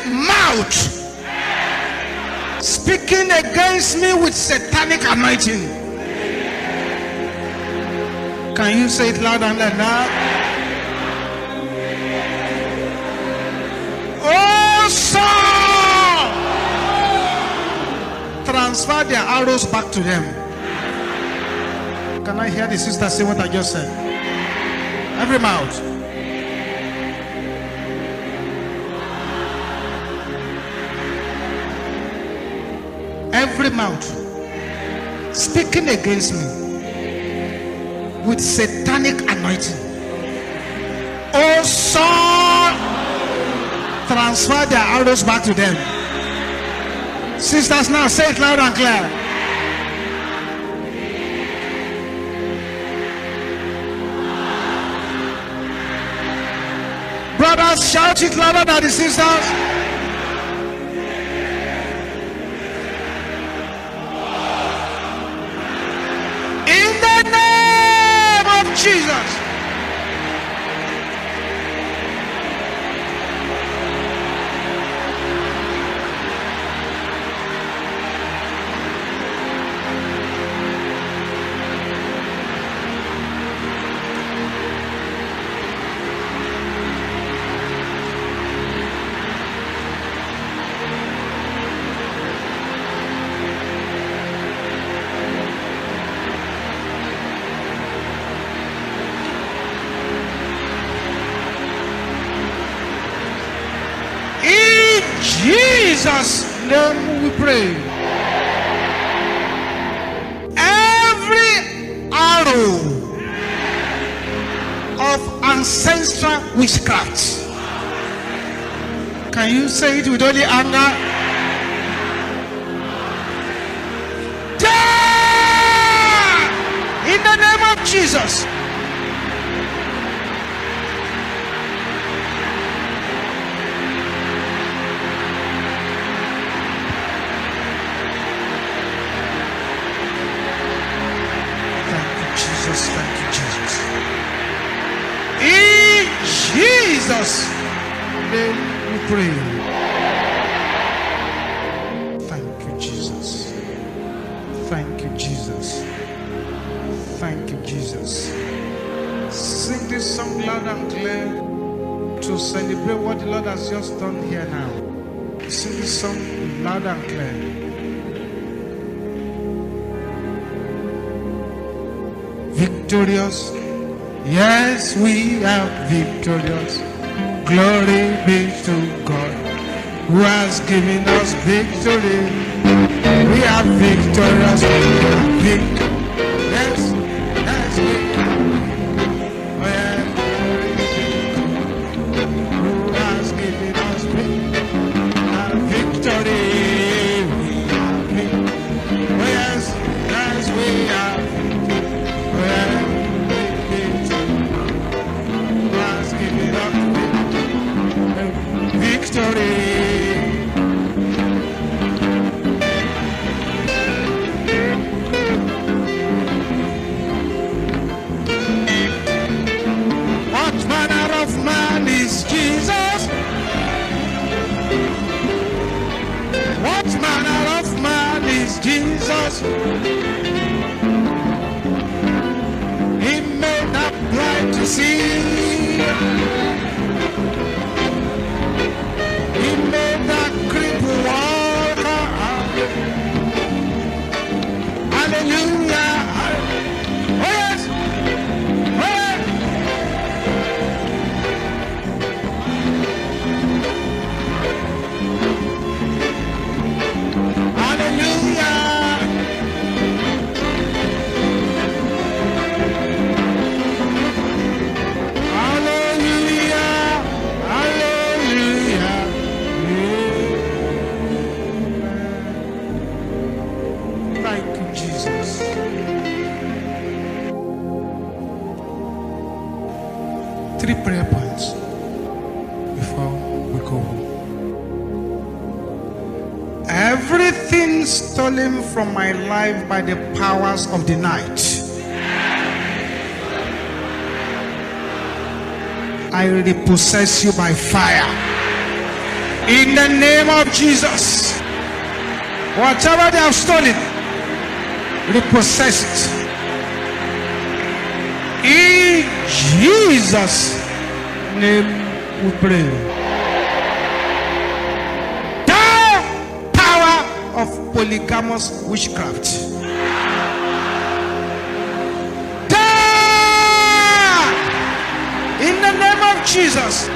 mouth speaking against me with satanic anointing. Can you say it loud and loud? Oh, Saul! Transfer their arrows back to them. Can I hear the sister say what I just said? Every mouth. Every mouth speaking against me with satanic anointing. Oh, Saul, transfer their arrows back to them. Sisters, now say it loud and clear. Brothers, shout it louder than the sisters. In the name of Jesus. Jesus' name we pray. Every arrow of ancestral witchcraft. Can you say it with only anger? Die! In the name of Jesus. Thank you, Jesus. In Jesus' name we pray. Thank you, Jesus. Thank you, Jesus. Thank you, Jesus. Sing this song loud and clear to celebrate what the Lord has just done here now. Sing this song loud and clear. Victorious, yes, we are victorious. Glory be to God who has given us victory. We are victorious. We are victorious. Yes, yes, we are. Who has given us victory? We are victorious. Yes, yes, we are. Victory. What manner of man is Jesus? What manner of man is Jesus? He made the blind to see. He made that cripple walk. Hallelujah. Oh yes. Oh yes. Hallelujah. Three prayer points before we go. Everything stolen from my life by the powers of the night, I repossess you by fire. In the name of Jesus. Whatever they have stolen, repossess it. In Jesus' name we pray. The power of polygamous witchcraft. In the name of Jesus.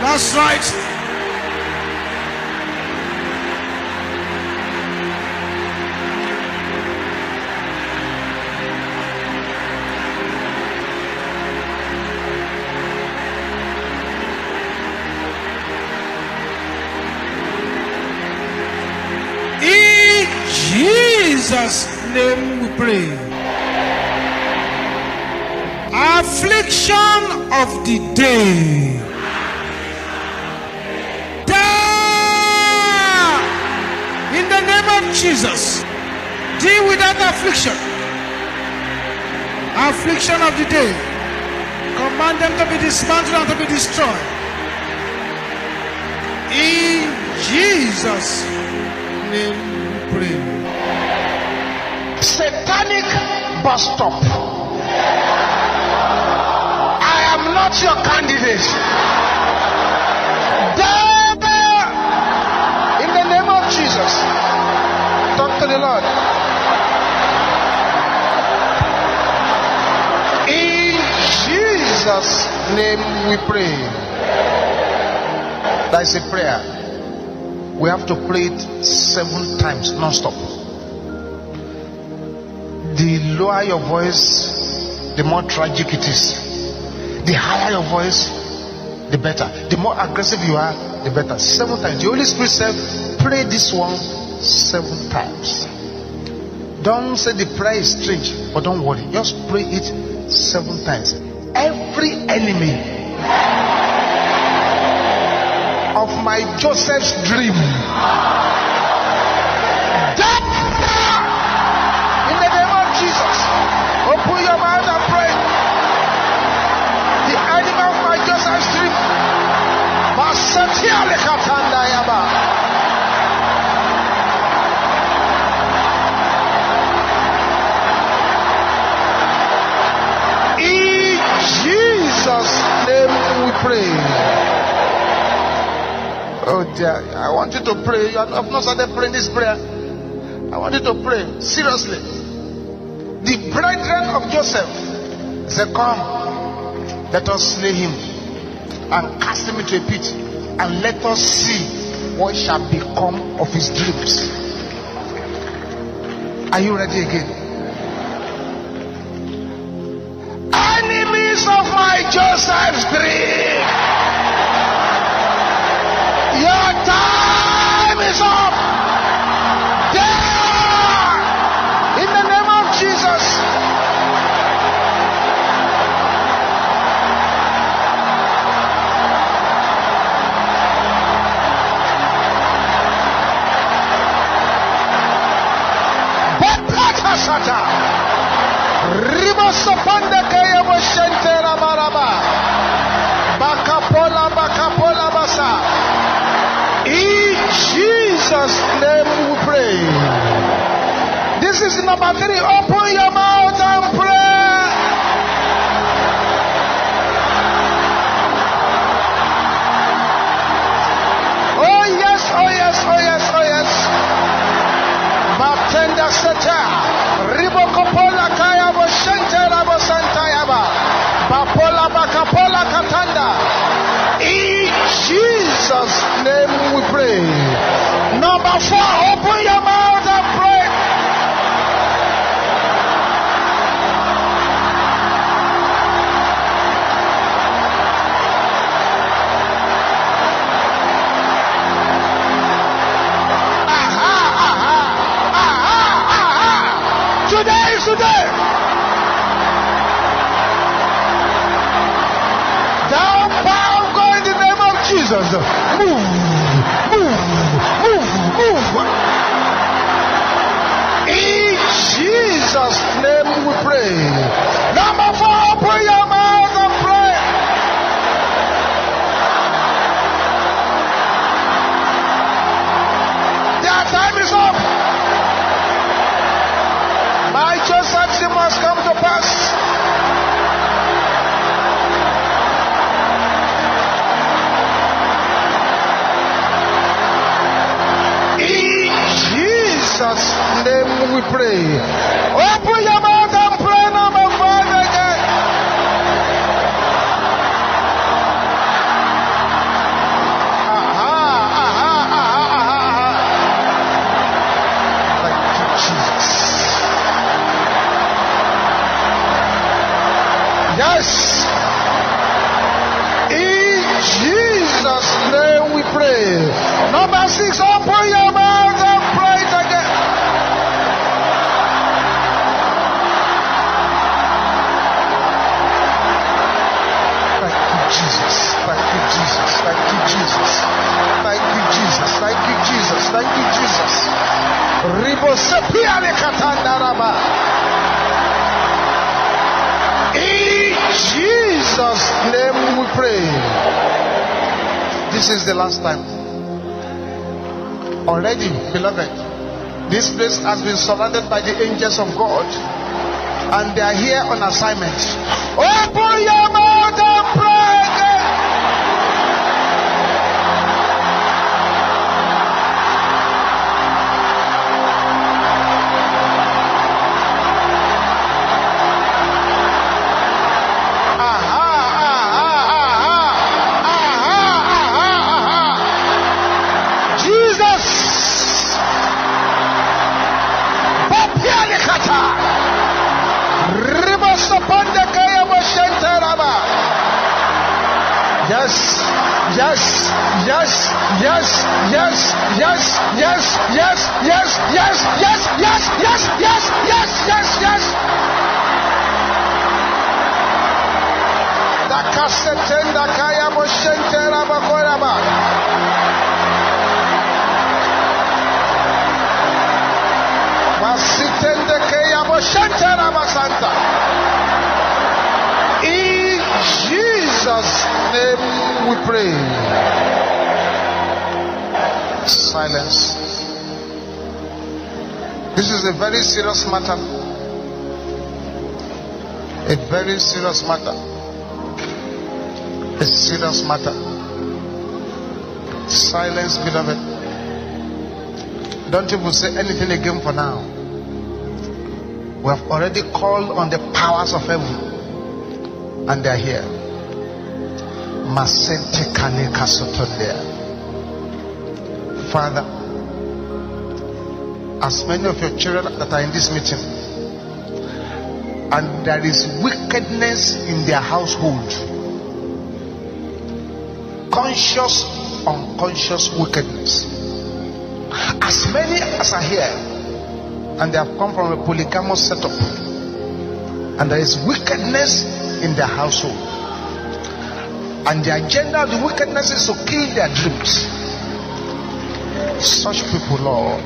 That's right. In Jesus' name we pray. Affliction of the day. In the name of Jesus, deal with that affliction. Affliction of the day. Command them to be dismantled and to be destroyed. In Jesus' name we pray. Satanic bus stop. I am not your candidate. In the name of Jesus, talk to the Lord. In Jesus' name we pray. That is a prayer. We have to pray it 7 times non-stop. The lower your voice, the more tragic it is. The higher your voice, the better. The more aggressive you are, the better. 7 times. The Holy Spirit said, pray this one 7 times. Don't say the prayer is strange, but don't worry. Just pray it 7 times. Every enemy of my Joseph's dream, in the name of Jesus, open your mouth and pray. The enemy of my Joseph's dream, in Jesus' name we pray. Oh dear, I want you to pray. You have not started praying this prayer. I want you to pray seriously. The brethren of Joseph said, come, let us slay him and cast him into a pit, and let us see what shall become of his dreams. Are you ready again? Enemies of my Joseph's dream, your time is up. There, in the name of Jesus. Ribosopanda kaya boshentera maraba. Bakapola basa. In Jesus' name we pray. This is number 3. Open your mouth and pray. Oh yes, oh yes, oh yes, oh yes. Batenda seta. Ribokopola kaya boshentera bosantayaba. Bapola bakapola katanda. In Jesus' name we pray. Number 4, open your mouth and pray. Today is today. Down, bow, go in the name of Jesus. Move. In Jesus' name we pray. Number 4, open your mouth and pray. pray. Open your mouth and pray number 5 again. Thank you, Jesus. Yes. In Jesus' name we pray. Number 6, open your mouth and pray it again. Thank you, Jesus. Thank you, Jesus. Thank you, Jesus. Thank you, Jesus. Thank you, Jesus. Thank you, Jesus. Ribosepia le katandaraba. In Jesus' name we pray. This is the last time. Already, beloved, this place has been surrounded by the angels of God, and they are here on assignment. Open your mouth and pray again. Yes, yes, yes, yes, yes, yes, yes, yes, yes, yes, yes, yes, yes, yes, yes, yes, yes. Da kasetenda kaya boshentera bakoraba. Wasitende kaya boshentera basanta. In Jesus' name we pray. Silence. This is a very serious matter. A very serious matter. A serious matter. Silence, beloved. Don't even say anything again for now. We have already called on the powers of heaven, and they are here. Father, as many of your children that are in this meeting, and there is wickedness in their household, conscious, unconscious wickedness, as many as are here, and they have come from a polygamous setup, and there is wickedness in their household, and the agenda of the wickedness is to kill their dreams. Such people, Lord,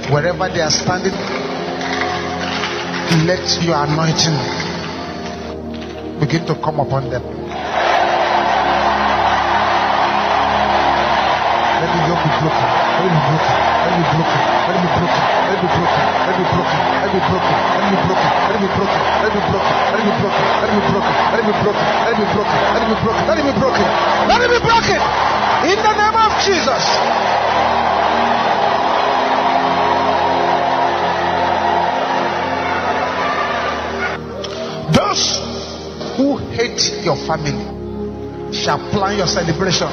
wherever they are standing, let your anointing begin to come upon them. Let the yoke be broken. Let it be broken. Let it be broken. Let it be broken. Let it be broken. Let it be broken. Let it be broken. Let it be broken. Let it be broken. Let it be broken. Let it be broken. Let it be broken. Let it be broken. Let it be broken. Let it be broken. Let it be broken. Let it be broken. In the name of Jesus. Those who hate your family shall plan your celebration.